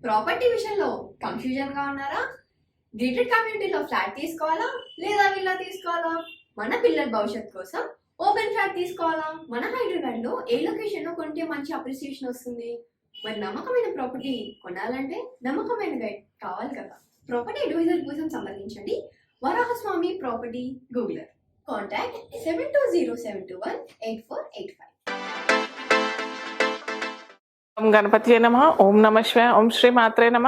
Property విషయంలో confusion గా ఉన్నారా? గేటెడ్ కమ్యూనిటీలో ఫ్లాట్ తీసుకోవాలా లేదా విల్లా తీసుకోవాలా? మన పిల్లల భవిష్యత్ కోసం ఓపెన్ ఫ్లాట్ తీసుకోవాలా? మన హైదరాబాద్ లో ఏ లొకేషన్ లో కొంటే మంచి అప్రిసియేషన్ వస్తుంది? మరి నమ్మకమైన ప్రాపర్టీ కొనాలంటే నమ్మకమైన గైడ్ కావాలి కదా. ప్రాపర్టీ అడ్వైజర్ కోసం సంప్రదించండి వరాహస్వామి ప్రాపర్టీ గూగులర్. కాంటాక్ట్ 7207218485. ఓం గణపతి నమ. ఓం నమ శివాయ. ఓం శ్రీ మాత్రే నమ.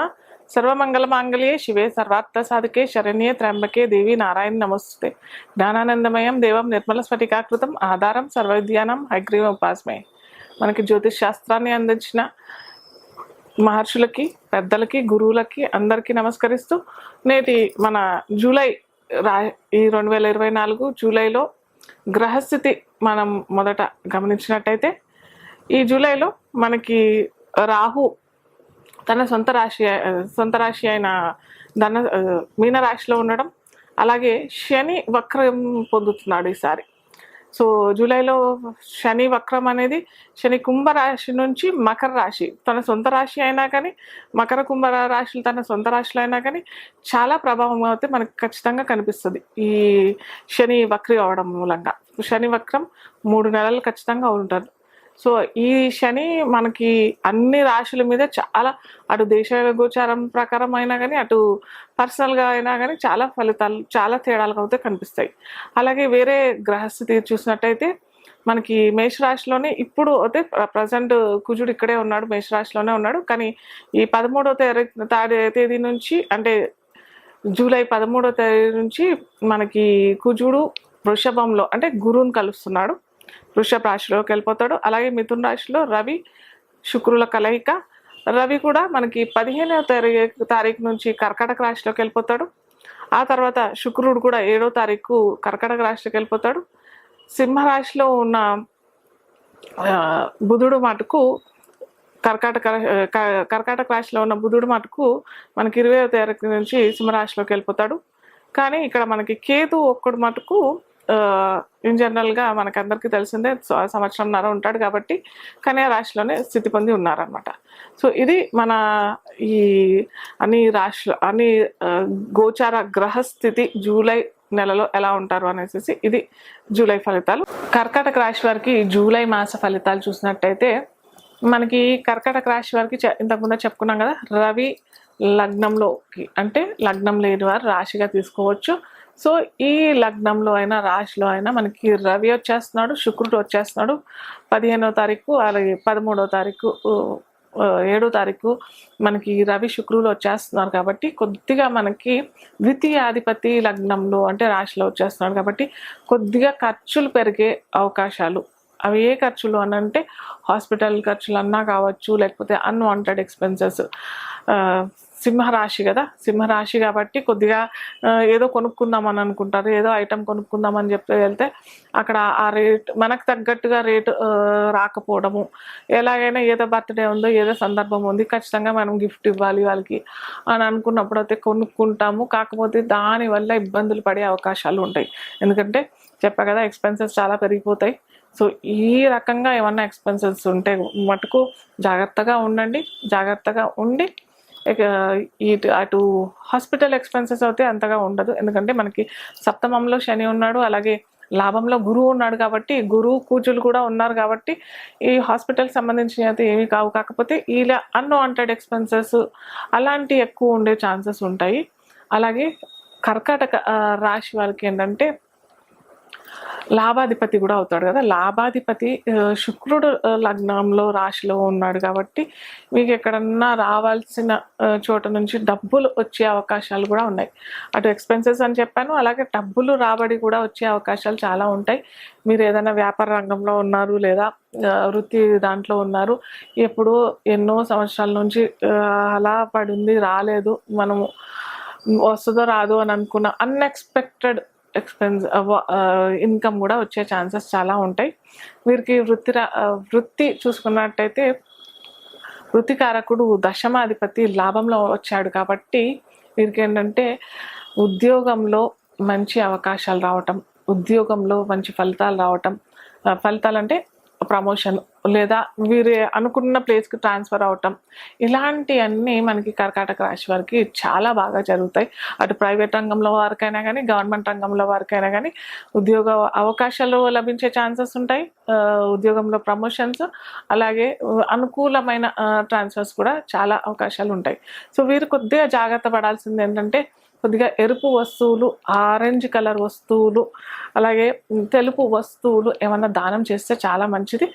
సర్వమంగళ మాంగళ్యే శివే సర్వార్థ సాధకే శరణ్యే త్ర్యంబకే దేవి నారాయణ నమస్తే. జ్ఞానానందమయం దేవం నిర్మల స్ఫటికాకృతం ఆధారం సర్వవిద్యానం హైగ్రీవ ఉపాస్మయ. మనకి జ్యోతిష్ శాస్త్రాన్ని అందించిన మహర్షులకి, పెద్దలకి, గురువులకి అందరికీ నమస్కరిస్తూ నేటి మన ఈ 2024 జూలైలో గ్రహస్థితి మనం మొదట గమనించినట్టయితే, ఈ జూలైలో మనకి రాహు తన సొంత రాశి అయిన మీనరాశిలో ఉండడం, అలాగే శని వక్రం పొందుతున్నాడు ఈసారి. సో జూలైలో శని వక్రం అనేది శని కుంభరాశి నుంచి మకర రాశి, తన సొంత రాశి అయినా కానీ మకర కుంభ రాశులు తన సొంత రాశిలో అయినా కానీ చాలా ప్రభావం అయితే మనకు ఖచ్చితంగా కనిపిస్తుంది ఈ శని వక్రి అవడం మూలంగా. శని వక్రం 3 నెలలు ఖచ్చితంగా ఉంటారు. సో ఈ శని మనకి అన్ని రాశుల మీద చాలా, అటు దేశ గోచారం ప్రకారం అయినా కానీ అటు పర్సనల్గా అయినా కానీ చాలా ఫలితాలు, చాలా తేడాలుగా అయితే కనిపిస్తాయి. అలాగే వేరే గ్రహస్థితి చూసినట్టయితే మనకి మేషరాశిలోనే ఇప్పుడు అయితే ప్రజెంట్ కుజుడు ఇక్కడే ఉన్నాడు, మేషరాశిలోనే ఉన్నాడు. కానీ ఈ 13వ తేదీ నుంచి, అంటే జూలై 13వ తేదీ నుంచి మనకి కుజుడు వృషభంలో అంటే గురువుని కలుస్తున్నాడు, వృషభ రాశిలోకి వెళ్ళిపోతాడు. అలాగే మిథున రాశిలో రవి శుక్రుల కలయిక. రవి కూడా మనకి 15వ తారీఖు నుంచి కర్కాటక రాశిలోకి వెళ్ళిపోతాడు. ఆ తర్వాత శుక్రుడు కూడా 7వ తారీఖు కర్కాటక రాశిలోకి వెళ్ళిపోతాడు. సింహరాశిలో ఉన్న బుధుడు మటుకు కర్కాటక రాశిలో ఉన్న బుధుడు మటుకు మనకి 20వ తారీఖు నుంచి సింహరాశిలోకి వెళ్ళిపోతాడు. కానీ ఇక్కడ మనకి కేతు ఒక్కడు మటుకు ఇన్ జనరల్గా మనకు అందరికీ తెలిసిందే సంవత్సరంన్నర ఉంటాడు కాబట్టి కన్యా రాశిలోనే స్థితి పొంది ఉన్నారనమాట. సో ఇది మన ఈ అన్ని గోచార గ్రహస్థితి జూలై నెలలో ఎలా ఉంటారు అనేసి ఇది జూలై ఫలితాలు. కర్కాటక రాశి వారికి జూలై మాస ఫలితాలు చూసినట్టయితే మనకి కర్కాటక రాశి వారికి ఇంతకుముందే చెప్పుకున్నాం కదా, రవి లగ్నంలోకి, అంటే లగ్నం లేని వారు రాశిగా తీసుకోవచ్చు. సో ఈ లగ్నంలో అయినా రాశిలో అయినా మనకి రవి వచ్చేస్తున్నాడు, శుక్రుడు వచ్చేస్తున్నాడు 15వ తారీఖు, అలాగే 13వ తారీఖు, 7వ తారీఖు మనకి రవి శుక్రులు వచ్చేస్తున్నారు. కాబట్టి కొద్దిగా మనకి ద్వితీయాధిపతి లగ్నంలో అంటే రాశిలో వచ్చేస్తున్నారు కాబట్టి కొద్దిగా ఖర్చులు పెరిగే అవకాశాలు. అవి ఏ ఖర్చులు అని అంటే హాస్పిటల్ ఖర్చులు అన్నా కావచ్చు, లేకపోతే అన్వాంటెడ్ ఎక్స్పెన్సెస్. సింహరాశి కదా, సింహరాశి కాబట్టి కొద్దిగా ఏదో కొనుక్కుందామని అనుకుంటారు, ఏదో ఐటెం కొనుక్కుందామని చెప్పి వెళ్తే అక్కడ ఆ రేట్ మనకు తగ్గట్టుగా రేటు రాకపోవడము, ఎలాగైనా ఏదో బర్త్డే ఉందో ఏదో సందర్భం ఉంది ఖచ్చితంగా మనం గిఫ్ట్ ఇవ్వాలి వాళ్ళకి అని అనుకున్నప్పుడు అయితే కొనుక్కుంటాము. కాకపోతే దానివల్ల ఇబ్బందులు పడే అవకాశాలు ఉంటాయి. ఎందుకంటే చెప్పా కదా, ఎక్స్పెన్సెస్ చాలా పెరిగిపోతాయి. సో ఈ రకంగా ఏమన్నా ఎక్స్పెన్సెస్ ఉంటే మటుకు జాగ్రత్తగా ఉండండి. జాగ్రత్తగా ఉండి అటు హాస్పిటల్ ఎక్స్పెన్సెస్ అయితే అంతగా ఉండదు, ఎందుకంటే మనకి సప్తమంలో శని ఉన్నాడు, అలాగే లాభంలో గురువు ఉన్నాడు కాబట్టి, గురువు కూచులు కూడా ఉన్నారు కాబట్టి ఈ హాస్పిటల్ సంబంధించిన అయితే ఏమీ కావు. కాకపోతే ఇలా అన్వాంటెడ్ ఎక్స్పెన్సెస్ అలాంటి ఎక్కువ ఉండే ఛాన్సెస్ ఉంటాయి. అలాగే కర్కాటక రాశి వాళ్ళకి ఏంటంటే లాభాధిపతి కూడా అవుతాడు కదా, లాభాధిపతి శుక్రుడు లగ్నంలో రాశిలో ఉన్నాడు కాబట్టి మీకు ఎక్కడన్నా రావాల్సిన చోట నుంచి డబ్బులు వచ్చే అవకాశాలు కూడా ఉన్నాయి. అటు ఎక్స్పెన్సెస్ అని చెప్పాను, అలాగే డబ్బులు రాబడి కూడా వచ్చే అవకాశాలు చాలా ఉంటాయి. మీరు ఏదైనా వ్యాపార రంగంలో ఉన్నారు లేదా వృత్తి దాంట్లో ఉన్నారు, ఎప్పుడో ఎన్నో సంవత్సరాల నుంచి అలా పడింది రాలేదు, మనము వస్తుందో రాదో అని అనుకున్న అన్ఎక్స్పెక్టెడ్ ఇన్కమ్ కూడా వచ్చే ఛాన్సెస్ చాలా ఉంటాయి. వీరికి వృత్తి చూసుకున్నట్టయితే వృత్తికారకుడు దశమాధిపతి లాభంలో వచ్చాడు కాబట్టి వీరికి ఏంటంటే ఉద్యోగంలో మంచి అవకాశాలు రావటం, ఉద్యోగంలో మంచి ఫలితాలు రావటం, ఫలితాలు అంటే ప్రమోషన్ లేదా వీరు అనుకున్న ప్లేస్కి ట్రాన్స్ఫర్ అవటం, ఇలాంటివన్నీ మనకి కర్కాటక రాశి వారికి చాలా బాగా జరుగుతాయి. అటు ప్రైవేట్ రంగంలో వారికైనా కానీ గవర్నమెంట్ రంగంలో వారికైనా కానీ ఉద్యోగ అవకాశాలు లభించే ఛాన్సెస్ ఉంటాయి. ఉద్యోగంలో ప్రమోషన్స్, అలాగే అనుకూలమైన ట్రాన్స్ఫర్స్ కూడా చాలా అవకాశాలు ఉంటాయి. సో వీరు కొద్దిగా జాగ్రత్త పడాల్సింది ఏంటంటే కొద్దిగా ఎరుపు వస్తువులు, ఆరెంజ్ కలర్ వస్తువులు, అలాగే తెలుపు వస్తువులు ఏమన్నా దానం చేస్తే చాలా మంచిది.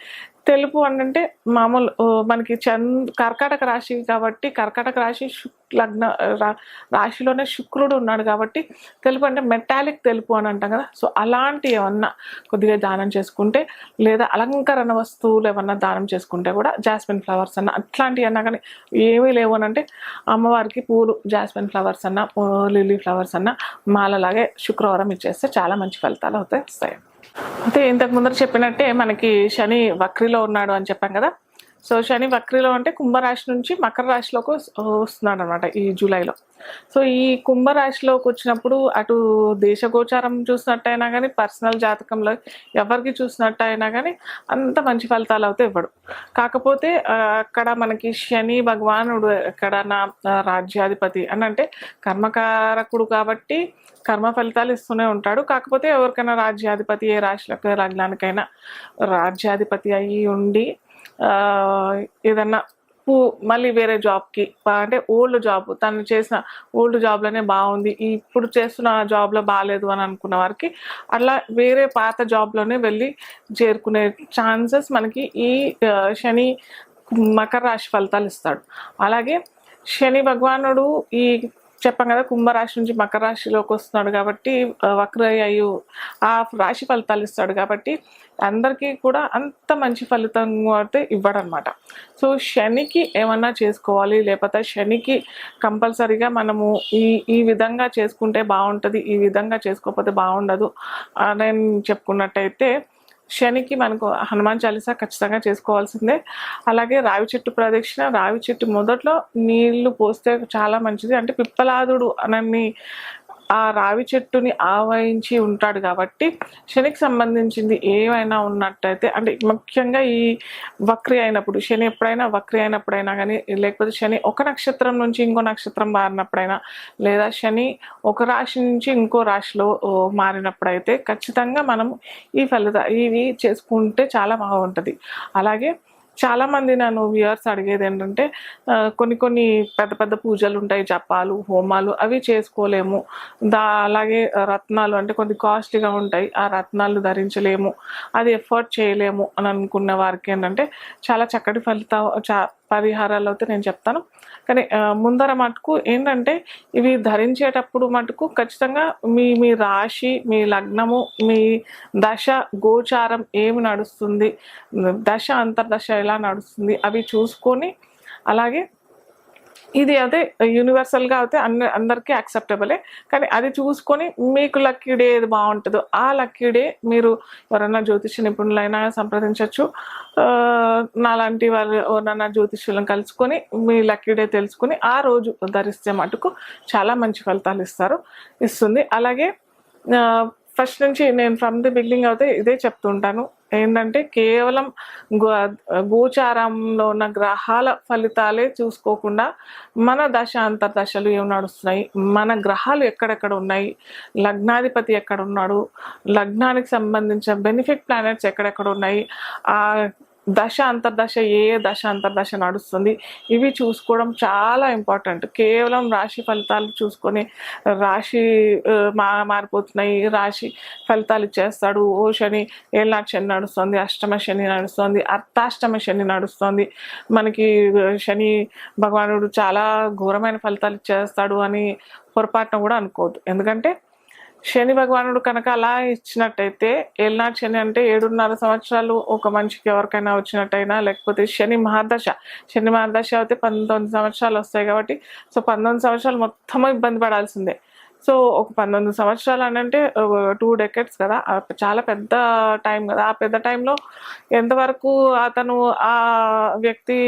తెలుపు అంటే మామూలు మనకి కర్కాటక రాశి కాబట్టి కర్కాటక రాశి లగ్న రాశిలోనే శుక్రుడు ఉన్నాడు కాబట్టి తెలుపు అంటే మెటాలిక్ తెలుపు అని అంటాం కదా. సో అలాంటి ఏమన్నా కొద్దిగా దానం చేసుకుంటే, లేదా అలంకరణ వస్తువులు ఏమన్నా దానం చేసుకుంటే కూడా జాస్మిన్ ఫ్లవర్స్ అన్న అట్లాంటివి అన్నా కానీ ఏమీ లేవు అని అంటే అమ్మవారికి పూలు, జాస్మిన్ ఫ్లవర్స్ అన్న, లిల్లీ ఫ్లవర్స్ అన్న మాలలాగే శుక్రవారం ఇచ్చేస్తే చాలా మంచి ఫలితాలు వస్తాయి. అయితే ఇంతకు ముందర చెప్పినట్టే మనకి శని వక్రిలో ఉన్నాడు అని చెప్పాం కదా. సో శని వక్రిలో అంటే కుంభరాశి నుంచి మకర రాశిలోకి వస్తున్నాడు అనమాట ఈ జూలైలో. సో ఈ కుంభరాశిలోకి వచ్చినప్పుడు అటు దేశగోచారం చూసినట్టయినా కానీ పర్సనల్ జాతకంలో ఎవరికి చూసినట్టయినా కానీ అంత మంచి ఫలితాలు అయితే ఇవ్వడు. కాకపోతే అక్కడ మనకి శని భగవానుడు ఎక్కడ నా రాజ్యాధిపతి అని అంటే కర్మకారకుడు కాబట్టి కర్మ ఫలితాలు ఇస్తూనే ఉంటాడు. కాకపోతే ఎవరికైనా రాజ్యాధిపతి, ఏ రాశిలకు లగ్నానికైనా రాజ్యాధిపతి అయ్యి ఉండి ఏదన్నా మళ్ళీ వేరే జాబ్కి అంటే ఓల్డ్ జాబ్ తను చేసిన ఓల్డ్ జాబ్లోనే బాగుంది, ఇప్పుడు చేస్తున్న జాబ్లో బాగాలేదు అని అనుకున్న వారికి అట్లా వేరే పాత జాబ్లోనే వెళ్ళి చేరుకునే ఛాన్సెస్ మనకి ఈ శని మకర రాశి ఫలితాలు ఇస్తాడు. అలాగే శని భగవానుడు ఈ చెప్పాం కదా కుంభరాశి నుంచి మకర రాశిలోకి వస్తున్నాడు కాబట్టి వక్ర అయ్యు ఆ రాశి ఫలితాలు ఇస్తాడు కాబట్టి అందరికీ కూడా అంత మంచి ఫలితం అయితే ఇవ్వడనమాట. సో శనికి ఏమన్నా చేసుకోవాలి, లేకపోతే శనికి కంపల్సరీగా మనము ఈ విధంగా చేసుకుంటే బాగుంటుంది, ఈ విధంగా చేసుకోకపోతే బాగుండదు అని చెప్పుకున్నట్టయితే శనికి మనకు హనుమాన్ చాలీసా ఖచ్చితంగా చేసుకోవాల్సిందే. అలాగే రావి చెట్టు ప్రదక్షిణ, రావి చెట్టు మొదట్లో నీళ్లు పోస్తే చాలా మంచిది. అంటే పిప్పలాదుడు అనని ఆ రావి చెట్టుని ఆవహించి ఉంటాడు కాబట్టి శనికి సంబంధించింది ఏమైనా ఉన్నట్టయితే, అంటే ముఖ్యంగా ఈ వక్రి అయినప్పుడు శని ఎప్పుడైనా వక్రి అయినప్పుడైనా కానీ, లేకపోతే శని ఒక నక్షత్రం నుంచి ఇంకో నక్షత్రం మారినప్పుడైనా, లేదా శని ఒక రాశి నుంచి ఇంకో రాశిలో మారినప్పుడైతే ఖచ్చితంగా మనం ఇవి చేసుకుంటే చాలా బాగుంటుంది. అలాగే చాలామంది నన్ను వ్యూయర్స్ అడిగేది ఏంటంటే కొన్ని పెద్ద పెద్ద పూజలు ఉంటాయి, జపాలు, హోమాలు, అవి చేసుకోలేము. అలాగే రత్నాలు అంటే కొన్ని కాస్ట్లీగా ఉంటాయి, ఆ రత్నాలు ధరించలేము, అది ఎఫర్ట్ చేయలేము అని అనుకున్న వారికి ఏంటంటే చాలా చక్కటి పరిహారాలు అయితే నేను చెప్తాను. కానీ ముందర మటుకు ఏంటంటే ఇవి ధరించేటప్పుడు మటుకు ఖచ్చితంగా మీ రాశి, మీ లగ్నము, మీ దశ గోచారం ఏమి నడుస్తుంది, దశ అంతర్దశ ఎలా నడుస్తుంది అవి చూసుకొని, అలాగే ఇది అయితే యూనివర్సల్గా అయితే అందరికీ యాక్సెప్టబులే, కానీ అది చూసుకొని మీకు లక్కీ డే ఏది బాగుంటుందో ఆ లక్కీ డే మీరు ఎవరన్నా జ్యోతిష నిపుణులైనా సంప్రదించవచ్చు. నాలాంటి వాళ్ళు ఎవరన్నా జ్యోతిష్యులను కలుసుకొని మీ లక్కీ డే తెలుసుకొని ఆ రోజు ధరిస్తే మటుకు చాలా మంచి ఫలితాలు ఇస్తుంది. అలాగే ఫస్ట్ నుంచి నేను ఫ్రమ్ ది బిగినింగ్ అయితే ఇదే చెప్తుంటాను, ఏంటంటే కేవలం గోచారంలో ఉన్న గ్రహాల ఫలితాలే చూసుకోకుండా మన దశ అంతర్దశలు ఏమి నడుస్తున్నాయి, మన గ్రహాలు ఎక్కడెక్కడ ఉన్నాయి, లగ్నాధిపతి ఎక్కడ ఉన్నాడు, లగ్నానికి సంబంధించిన బెనిఫిట్ ప్లానెట్స్ ఎక్కడెక్కడ ఉన్నాయి, ఆ దశ అంతర్దశ ఏ దశ అంతర్దశ నడుస్తుంది, ఇవి చూసుకోవడం చాలా ఇంపార్టెంట్. కేవలం రాశి ఫలితాలు చూసుకొని రాశి మారిపోతున్నాయి, రాశి ఫలితాలు ఇచ్చేస్తాడు, ఓ శని ఏళ్ళనాటి శని నడుస్తుంది, అష్టమ శని నడుస్తుంది, అర్ధాష్టమ శని నడుస్తుంది, మనకి శని భగవానుడు చాలా ఘోరమైన ఫలితాలు ఇచ్చేస్తాడు అని పొరపాటున కూడా అనుకోవద్దు. ఎందుకంటే శని భగవానుడు కనుక అలా ఇచ్చినట్టయితే, ఏళ్ళనాటి శని అంటే 7.5 సంవత్సరాలు ఒక మనిషికి ఎవరికైనా వచ్చినట్టయినా, లేకపోతే శని మహాదశ అయితే 19 సంవత్సరాలు వస్తాయి కాబట్టి, సో 19 సంవత్సరాలు మొత్తం ఇబ్బంది పడాల్సిందే. సో ఒక 19 సంవత్సరాలు అని అంటే 2 decades కదా, చాలా పెద్ద టైం కదా. ఆ పెద్ద టైంలో ఎంతవరకు అతను ఆ వ్యక్తి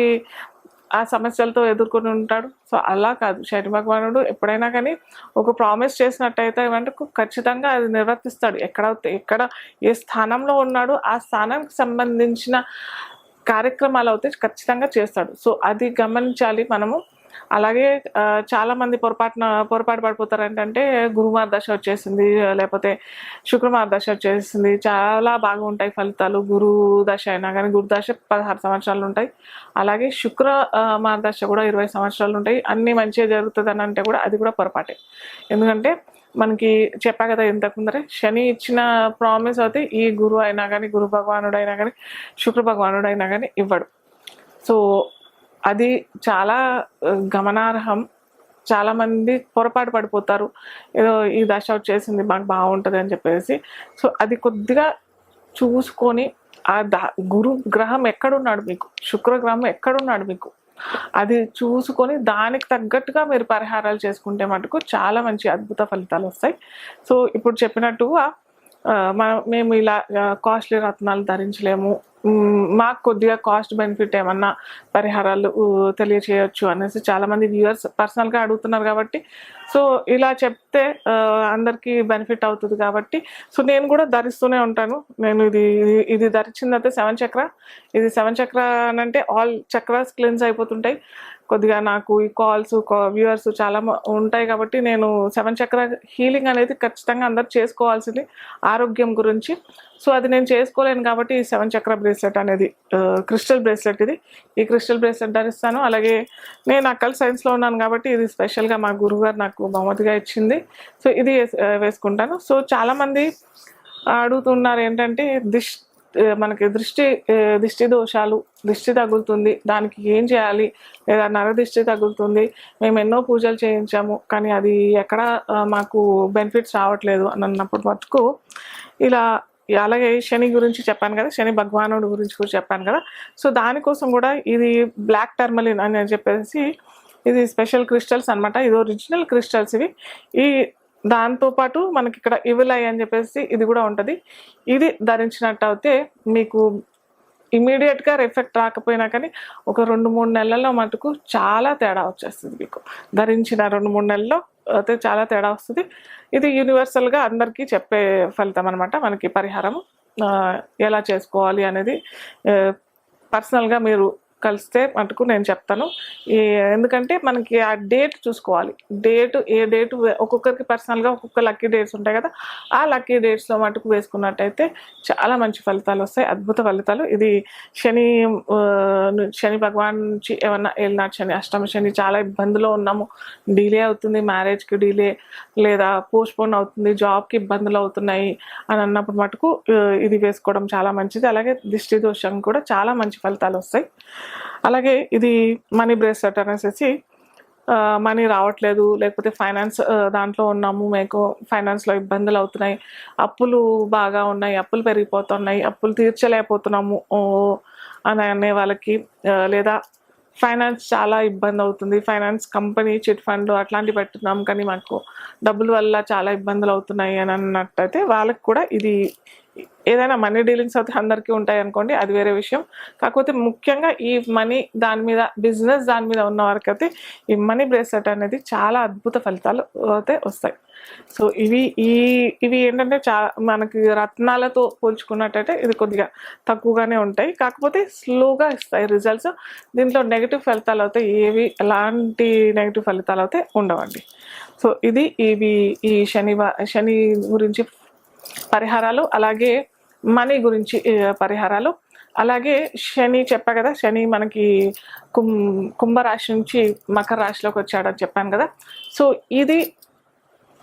ఆ సమస్యలతో ఎదుర్కొని ఉంటాడు. సో అలా కాదు, శని భగవానుడు ఎప్పుడైనా కానీ ఒక ప్రామిస్ చేసినట్టయితే మటుకు ఖచ్చితంగా అది నిర్వర్తిస్తాడు. ఎక్కడ ఏ స్థానంలో ఉన్నాడో ఆ స్థానానికి సంబంధించిన కార్యక్రమాలు అయితే ఖచ్చితంగా చేస్తాడు. సో అది గమనించాలి మనము. అలాగే చాలామంది పొరపాటు పడిపోతారు ఏంటంటే, గురువార దశ వచ్చేసింది, లేకపోతే శుక్రవార దశ వచ్చేసింది, చాలా బాగుంటాయి ఫలితాలు. గురు దశ అయినా కానీ, గురు దశ 16 సంవత్సరాలు ఉంటాయి. అలాగే శుక్రవార దశ కూడా 20 సంవత్సరాలు ఉంటాయి. అన్నీ మంచిగా జరుగుతుంది అని అంటే కూడా అది కూడా పొరపాటే. ఎందుకంటే మనకి చెప్పా కదా ఇంతకు ముందరే, శని ఇచ్చిన ప్రామిస్ అయితే ఈ గురువు అయినా కానీ, గురు భగవానుడు అయినా కానీ, శుక్ర భగవానుడు అయినా కానీ ఇవ్వడు. సో అది చాలా గమనార్హం. చాలామంది పొరపాటు పడిపోతారు, ఏదో ఈ దశ వచ్చేసింది మాకు బాగుంటుంది అని చెప్పేసి. సో అది కొద్దిగా చూసుకొని ఆ గురు గ్రహం ఎక్కడున్నాడు మీకు, శుక్రగ్రహం ఎక్కడున్నాడు మీకు, అది చూసుకొని దానికి తగ్గట్టుగా మీరు పరిహారాలు చేసుకుంటే మటుకు చాలా మంచి అద్భుత ఫలితాలు వస్తాయి. సో ఇప్పుడు చెప్పినట్టుగా మేము ఇలా కాస్ట్లీ రత్నాలు ధరించలేము, మాకు కొద్దిగా కాస్ట్ బెనిఫిట్ ఏమన్నా పరిహారాలు తెలియచేయచ్చు అనేసి చాలామంది వ్యూవర్స్ పర్సనల్గా అడుగుతున్నారు. కాబట్టి సో ఇలా చెప్తే అందరికీ బెనిఫిట్ అవుతుంది. కాబట్టి సో నేను కూడా ధరిస్తూనే ఉంటాను. నేను ఇది ధరించిందైతే 7 చక్ర. ఇది 7 చక్ర అని అంటే ఆల్ చక్రాస్ క్లీన్స్ అయిపోతుంటాయి. కొద్దిగా నాకు ఈ కాల్స్ వ్యూవర్స్ చాలా ఉంటాయి కాబట్టి నేను 7 చక్ర హీలింగ్ అనేది ఖచ్చితంగా అందరు చేసుకోవాల్సింది ఆరోగ్యం గురించి. సో అది నేను చేసుకోలేను కాబట్టి ఈ 7 చక్ర బ్రేస్లెట్ అనేది క్రిస్టల్ బ్రేస్లెట్, ఈ క్రిస్టల్ బ్రేస్లెట్ ధరిస్తాను. అలాగే నేను అక్కల్ సైన్స్లో ఉన్నాను కాబట్టి ఇది స్పెషల్గా మా గురువుగారు నాకు బహుమతిగా ఇచ్చింది. సో ఇది వేసుకుంటాను. సో చాలామంది అడుగుతున్నారు ఏంటంటే, మనకి దిష్టి దోషాలు, దిష్టి తగులుతుంది, దానికి ఏం చేయాలి, లేదా నరదిష్టి తగులుతుంది, మేము ఎన్నో పూజలు చేయించాము కానీ అది ఎక్కడ మాకు బెనిఫిట్స్ రావట్లేదు అని అన్నప్పుడు మటుకు ఇలా. అలాగే శని గురించి చెప్పాను కదా, శని భగవానుడు గురించి కూడా చెప్పాను కదా. సో దానికోసం కూడా ఇది బ్లాక్ టర్మలిన్ అని చెప్పేసి ఇది స్పెషల్ క్రిస్టల్స్ అనమాట. ఇది ఒరిజినల్ క్రిస్టల్స్ ఇవి. దాంతోపాటు మనకి ఇక్కడ ఇవిలై అని చెప్పేసి ఇది కూడా ఉంటుంది. ఇది ధరించినట్టు అయితే మీకు ఇమీడియట్గా ఎఫెక్ట్ రాకపోయినా కానీ ఒక 2-3 నెలల్లో మటుకు చాలా తేడా వచ్చేస్తుంది. మీకు ధరించిన 2-3 నెలల్లో అయితే చాలా తేడా వస్తుంది. ఇది యూనివర్సల్గా అందరికీ చెప్పే ఫలితం అనమాట. మనకి పరిహారం ఎలా చేసుకోవాలి అనేది పర్సనల్గా మీరు కలిస్తే మటుకు నేను చెప్తాను. ఎందుకంటే మనకి ఆ డేట్ చూసుకోవాలి. ఏ డేట్ ఒక్కొక్కరికి పర్సనల్గా ఒక్కొక్క లక్కీ డేట్స్ ఉంటాయి కదా, ఆ లక్కీ డేట్స్లో మటుకు వేసుకున్నట్టయితే చాలా మంచి ఫలితాలు వస్తాయి, అద్భుత ఫలితాలు. ఇది శని భగవాన్ నుంచి ఏమన్నా ఏలినాటి శని, అష్టమ శని, చాలా ఇబ్బందులో ఉన్నాము, డిలే అవుతుంది, మ్యారేజ్కి డిలే లేదా పోస్ట్పోన్ అవుతుంది, జాబ్కి ఇబ్బందులు అవుతున్నాయి అని అన్నప్పుడు మటుకు ఇది వేసుకోవడం చాలా మంచిది. అలాగే దిష్టి దోషం కూడా చాలా మంచి ఫలితాలు వస్తాయి. అలాగే ఇది మనీ బ్రేస్లెట్ అనేసి, మనీ రావట్లేదు, లేకపోతే ఫైనాన్స్ దాంట్లో ఉన్నాము, మీకు ఫైనాన్స్లో ఇబ్బందులు అవుతున్నాయి, అప్పులు బాగా ఉన్నాయి, అప్పులు పెరిగిపోతున్నాయి, అప్పులు తీర్చలేకపోతున్నాము అని అనే వాళ్ళకి, లేదా ఫైనాన్స్ చాలా ఇబ్బంది అవుతుంది, ఫైనాన్స్ కంపెనీ చిట్ ఫండ్ అట్లాంటివి పెట్టున్నాం కానీ మాకు డబ్బుల వల్ల చాలా ఇబ్బందులు అవుతున్నాయి అని అన్నట్టయితే వాళ్ళకి కూడా ఇది ఏదైనా మనీ డీలింగ్స్ అయితే అందరికీ ఉంటాయి అనుకోండి, అది వేరే విషయం. కాకపోతే ముఖ్యంగా ఈ మనీ దాని మీద, బిజినెస్ దాని మీద ఉన్న వారికి అయితే ఈ మనీ బ్రేస్లెట్ అనేది చాలా అద్భుత ఫలితాలు అయితే వస్తాయి. సో ఇవి ఏంటంటే మనకి రత్నాలతో పోల్చుకున్నట్టయితే ఇది కొద్దిగా తక్కువగానే ఉంటాయి, కాకపోతే స్లోగా ఇస్తాయి రిజల్ట్స్. దీంట్లో నెగిటివ్ ఫలితాలు అయితే ఎలాంటి నెగిటివ్ ఫలితాలు అయితే ఉండవండి. సో ఈ శని గురించి పరిహారాలు, అలాగే మనీ గురించి పరిహారాలు. అలాగే శని చెప్పా కదా, శని మనకి కుంభరాశి నుంచి మకర రాశిలోకి వచ్చాడని చెప్పాను కదా. సో ఇది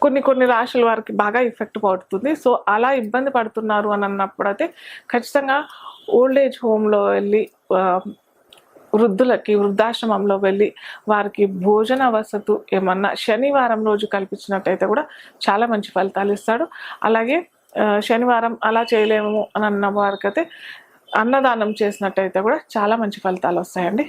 కొన్ని రాశుల వారికి బాగా ఎఫెక్ట్ పడుతుంది. సో అలా ఇబ్బంది పడుతున్నారు అని అన్నప్పుడు అయితే ఖచ్చితంగా ఓల్డ్ ఏజ్ హోమ్లో వెళ్ళి, వృద్ధాశ్రమంలో వెళ్ళి వారికి భోజన వసతు ఏమన్నా శనివారం రోజు కల్పించినట్టయితే కూడా చాలా మంచి ఫలితాలు ఇస్తాడు. అలాగే శనివారం అలా చేయలేము అని అన్న వారికైతే అన్నదానం చేసినట్టయితే కూడా చాలా మంచి ఫలితాలు వస్తాయండి.